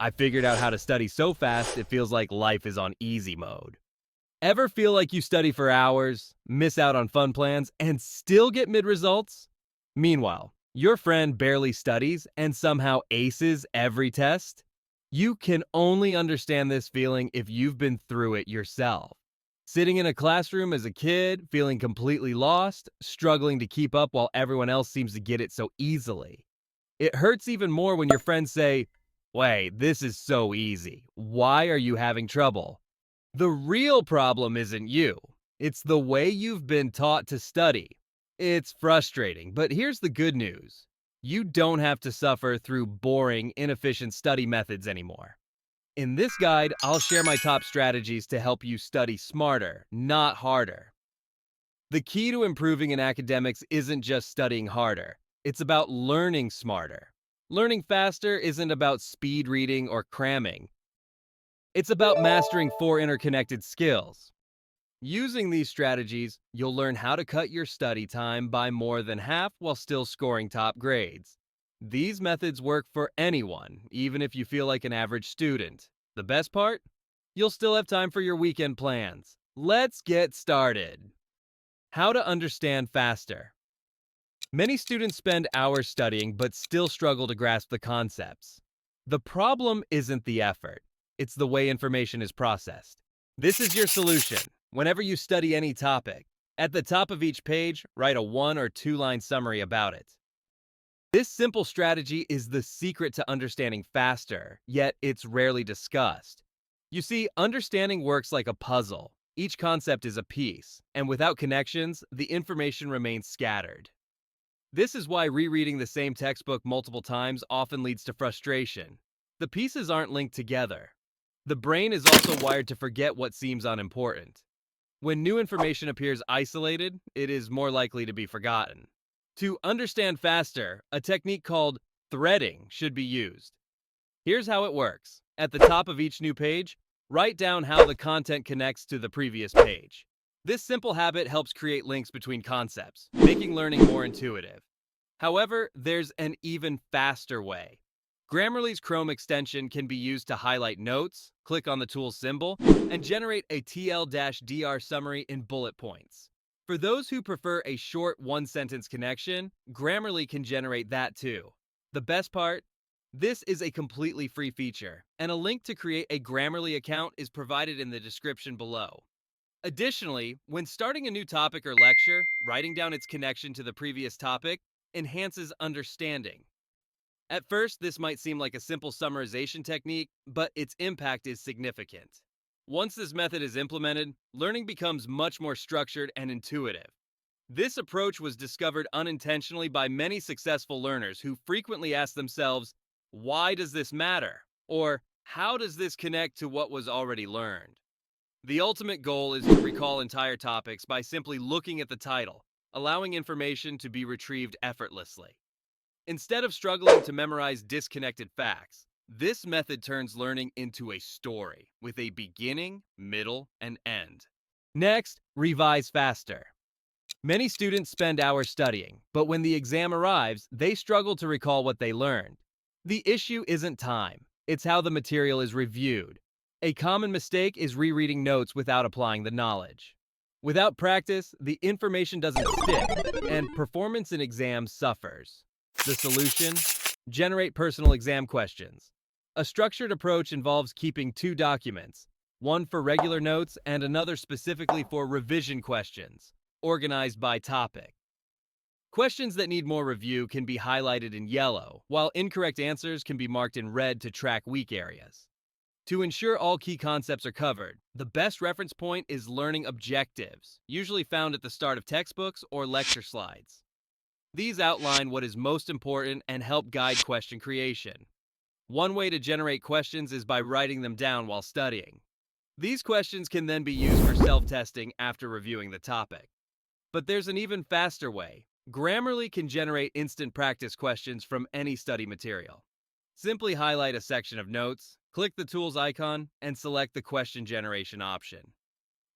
I figured out how to study so fast it feels like life is on easy mode. Ever feel like you study for hours, miss out on fun plans, and still get mid results? Meanwhile, your friend barely studies and somehow aces every test? You can only understand this feeling if you've been through it yourself. Sitting in a classroom as a kid, feeling completely lost, struggling to keep up while everyone else seems to get it so easily. It hurts even more when your friends say, "Wait, this is so easy. Why are you having trouble?" The real problem isn't you. It's the way you've been taught to study. It's frustrating, but here's the good news. You don't have to suffer through boring, inefficient study methods anymore. In this guide, I'll share my top strategies to help you study smarter, not harder. The key to improving in academics isn't just studying harder. It's about learning smarter. Learning faster isn't about speed reading or cramming. It's about mastering four interconnected skills. Using these strategies, you'll learn how to cut your study time by more than half while still scoring top grades. These methods work for anyone, even if you feel like an average student. The best part? You'll still have time for your weekend plans. Let's get started. How to understand faster. Many students spend hours studying but still struggle to grasp the concepts. The problem isn't the effort, it's the way information is processed. This is your solution. Whenever you study any topic, at the top of each page, write a 1 or 2 line summary about it. This simple strategy is the secret to understanding faster, yet it's rarely discussed. You see, understanding works like a puzzle. Each concept is a piece, and without connections, the information remains scattered. This is why rereading the same textbook multiple times often leads to frustration. The pieces aren't linked together. The brain is also wired to forget what seems unimportant. When new information appears isolated, it is more likely to be forgotten. To understand faster, a technique called threading should be used. Here's how it works. At the top of each new page, write down how the content connects to the previous page. This simple habit helps create links between concepts, making learning more intuitive. However, there's an even faster way. Grammarly's Chrome extension can be used to highlight notes, click on the tool symbol, and generate a TL-DR summary in bullet points. For those who prefer a short one-sentence connection, Grammarly can generate that too. The best part? This is a completely free feature, and a link to create a Grammarly account is provided in the description below. Additionally, when starting a new topic or lecture, writing down its connection to the previous topic enhances understanding. At first, this might seem like a simple summarization technique, but its impact is significant. Once this method is implemented, learning becomes much more structured and intuitive. This approach was discovered unintentionally by many successful learners who frequently ask themselves, "Why does this matter?" Or, "How does this connect to what was already learned?" The ultimate goal is to recall entire topics by simply looking at the title, allowing information to be retrieved effortlessly. Instead of struggling to memorize disconnected facts, this method turns learning into a story with a beginning, middle, and end. Next, revise faster. Many students spend hours studying, but when the exam arrives, they struggle to recall what they learned. The issue isn't time, it's how the material is reviewed. A common mistake is rereading notes without applying the knowledge. Without practice, the information doesn't stick, and performance in exams suffers. The solution? Generate personal exam questions. A structured approach involves keeping two documents, one for regular notes and another specifically for revision questions, organized by topic. Questions that need more review can be highlighted in yellow, while incorrect answers can be marked in red to track weak areas. To ensure all key concepts are covered, the best reference point is learning objectives, usually found at the start of textbooks or lecture slides. These outline what is most important and help guide question creation. One way to generate questions is by writing them down while studying. These questions can then be used for self-testing after reviewing the topic. But there's an even faster way. Grammarly can generate instant practice questions from any study material. Simply highlight a section of notes, click the tool's icon, and select the question generation option.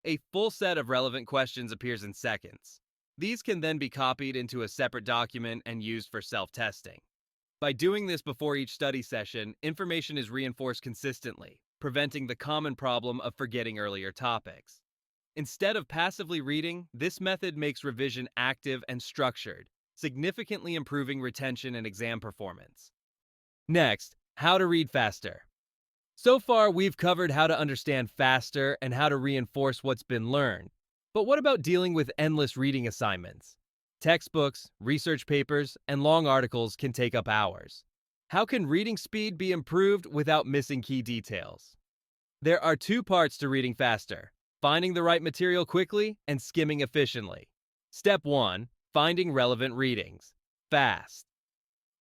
A full set of relevant questions appears in seconds. These can then be copied into a separate document and used for self-testing. By doing this before each study session, information is reinforced consistently, preventing the common problem of forgetting earlier topics. Instead of passively reading, this method makes revision active and structured, significantly improving retention and exam performance. Next, how to read faster. So far, we've covered how to understand faster and how to reinforce what's been learned. But what about dealing with endless reading assignments? Textbooks, research papers, and long articles can take up hours. How can reading speed be improved without missing key details? There are two parts to reading faster: finding the right material quickly and skimming efficiently. Step 1: finding relevant readings. Fast.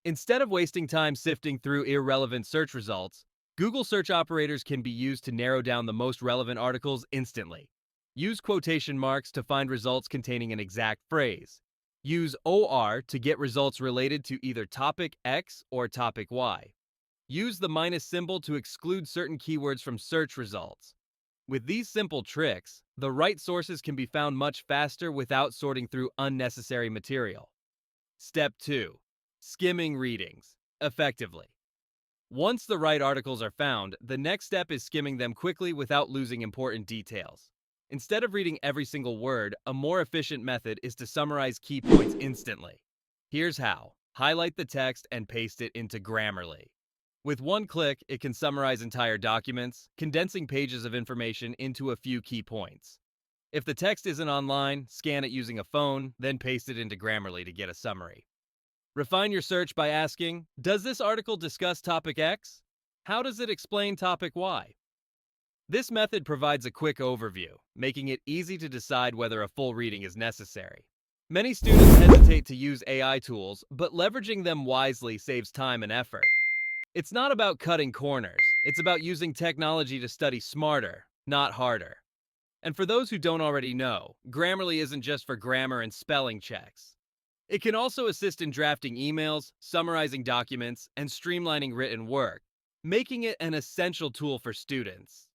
Instead of wasting time sifting through irrelevant search results, Google search operators can be used to narrow down the most relevant articles instantly. Use quotation marks to find results containing an exact phrase. Use OR to get results related to either topic X or topic Y. Use the minus symbol to exclude certain keywords from search results. With these simple tricks, the right sources can be found much faster without sorting through unnecessary material. Step 2: skimming readings effectively. Once the right articles are found, the next step is skimming them quickly without losing important details. Instead of reading every single word, a more efficient method is to summarize key points instantly. Here's how. Highlight the text and paste it into Grammarly. With one click, it can summarize entire documents, condensing pages of information into a few key points. If the text isn't online, scan it using a phone, then paste it into Grammarly to get a summary. Refine your search by asking, does this article discuss topic X? How does it explain topic Y? This method provides a quick overview, making it easy to decide whether a full reading is necessary. Many students hesitate to use AI tools, but leveraging them wisely saves time and effort. It's not about cutting corners, it's about using technology to study smarter, not harder. And for those who don't already know, Grammarly isn't just for grammar and spelling checks. It can also assist in drafting emails, summarizing documents, and streamlining written work, making it an essential tool for students.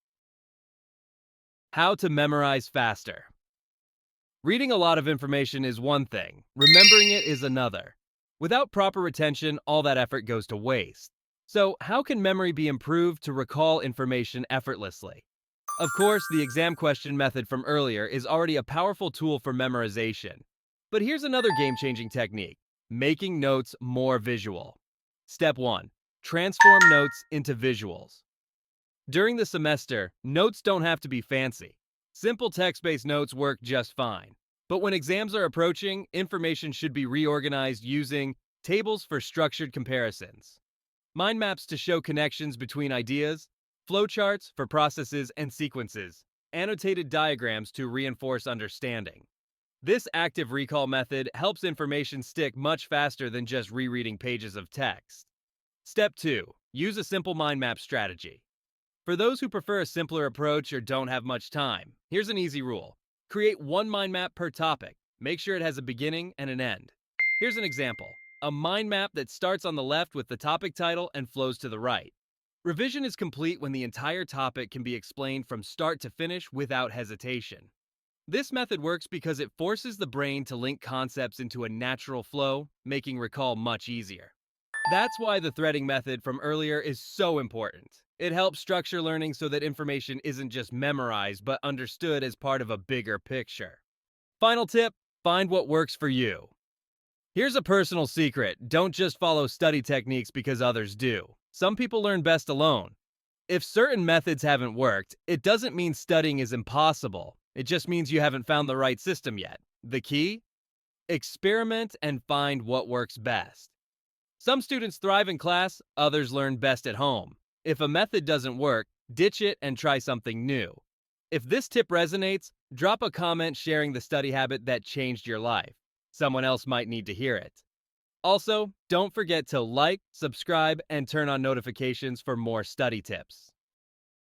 How to memorize faster. Reading a lot of information is one thing, remembering it is another. Without proper retention, all that effort goes to waste. So, how can memory be improved to recall information effortlessly? Of course, the exam question method from earlier is already a powerful tool for memorization. But here's another game-changing technique: making notes more visual. Step 1: transform notes into visuals. During the semester, notes don't have to be fancy. Simple text-based notes work just fine. But when exams are approaching, information should be reorganized using tables for structured comparisons, mind maps to show connections between ideas, flowcharts for processes and sequences, annotated diagrams to reinforce understanding. This active recall method helps information stick much faster than just rereading pages of text. Step 2: use a simple mind map strategy. For those who prefer a simpler approach or don't have much time, here's an easy rule. Create one mind map per topic. Make sure it has a beginning and an end. Here's an example: a mind map that starts on the left with the topic title and flows to the right. Revision is complete when the entire topic can be explained from start to finish without hesitation. This method works because it forces the brain to link concepts into a natural flow, making recall much easier. That's why the threading method from earlier is so important. It helps structure learning so that information isn't just memorized but understood as part of a bigger picture. Final tip: find what works for you. Here's a personal secret: don't just follow study techniques because others do. Some people learn best alone. If certain methods haven't worked, it doesn't mean studying is impossible. It just means you haven't found the right system yet. The key? Experiment and find what works best. Some students thrive in class, others learn best at home. If a method doesn't work, ditch it and try something new. If this tip resonates, drop a comment sharing the study habit that changed your life. Someone else might need to hear it. Also, don't forget to like, subscribe, and turn on notifications for more study tips.